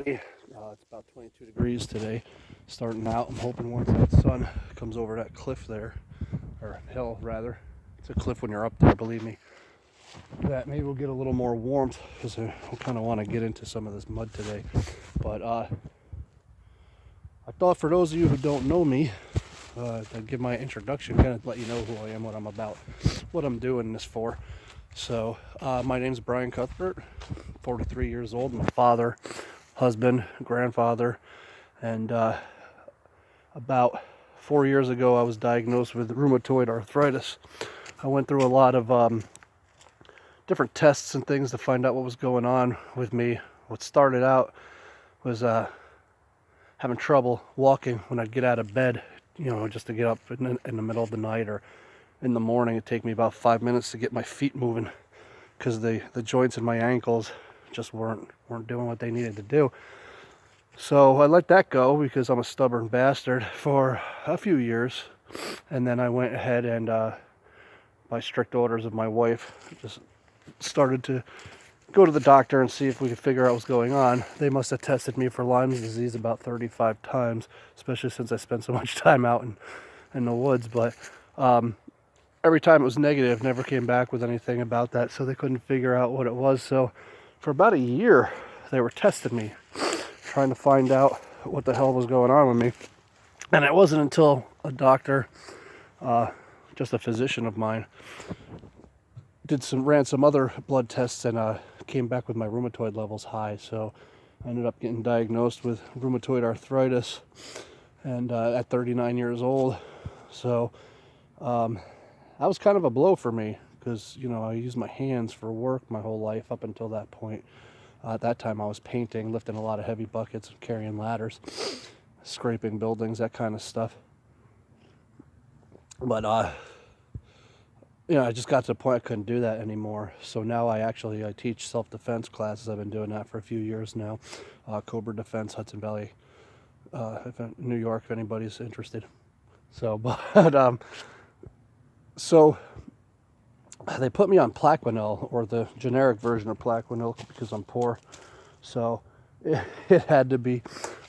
It's about 22 degrees today, starting out. I'm hoping once that sun comes over that cliff there, or hill rather, it's a cliff when you're up there, believe me, that maybe we'll get a little more warmth, because I kind of want to get into some of this mud today. But I thought for those of you who don't know me, to give my introduction, kind of let you know who I am, what I'm about, what I'm doing this for. So my name's Brian Cuthbert, 43 years old. I'm a father, husband, grandfather, and about 4 years ago I was diagnosed with rheumatoid arthritis. I went through a lot of different tests and things to find out what was going on with me. What started out was having trouble walking when I'd get out of bed, just to get up in the middle of the night or in the morning. It'd take me about 5 minutes to get my feet moving, because the joints in my ankles just weren't doing what they needed to do. So I let that go because I'm a stubborn bastard for a few years, and then I went ahead and by strict orders of my wife, just started to go to the doctor and see if we could figure out what's going on. They must have tested me for Lyme's disease about 35 times, especially since I spent so much time out in the woods. But every time it was negative, never came back with anything about that, so they couldn't figure out what it was. So for about a year, they were testing me, trying to find out what the hell was going on with me. And it wasn't until a doctor, just a physician of mine, ran some other blood tests and came back with my rheumatoid levels high. So I ended up getting diagnosed with rheumatoid arthritis, and at 39 years old. So that was kind of a blow for me, because I used my hands for work my whole life up until that point. At that time I was painting, lifting a lot of heavy buckets, carrying ladders, scraping buildings, that kind of stuff. But I just got to the point I couldn't do that anymore. So now I teach self-defense classes. I've been doing that for a few years now. Cobra Defense, Hudson Valley, New York, if anybody's interested. So, so they put me on Plaquenil, or the generic version of Plaquenil, because I'm poor. So it had to be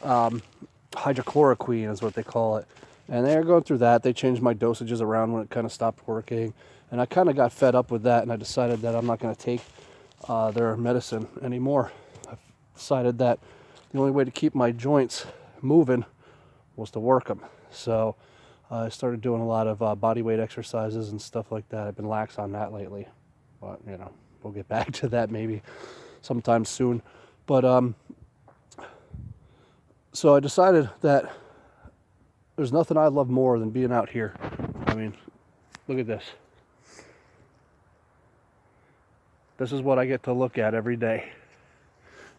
hydrochloroquine is what they call it. And they were going through that. They changed my dosages around when it kind of stopped working. And I kind of got fed up with that, and I decided that I'm not going to take their medicine anymore. I decided that the only way to keep my joints moving was to work them. So I started doing a lot of body weight exercises and stuff like that. I've been lax on that lately, but we'll get back to that maybe sometime soon. But so I decided that there's nothing I love more than being out here. I mean, look at this. This is what I get to look at every day.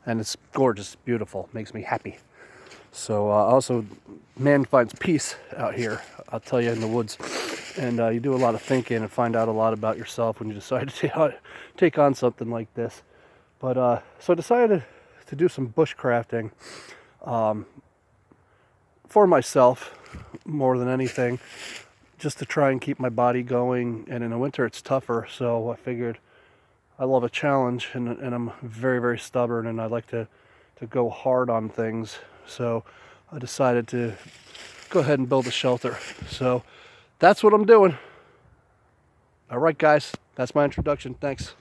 And it's gorgeous, beautiful, makes me happy. So also, man finds peace out here, I'll tell you, in the woods. And you do a lot of thinking and find out a lot about yourself when you decide to take on something like this. But so I decided to do some bushcrafting for myself more than anything, just to try and keep my body going. And in the winter it's tougher, so I figured I love a challenge, and I'm very, very stubborn, and I like to go hard on things. So I decided to go ahead and build a shelter. So that's what I'm doing. All right, guys, that's my introduction. Thanks.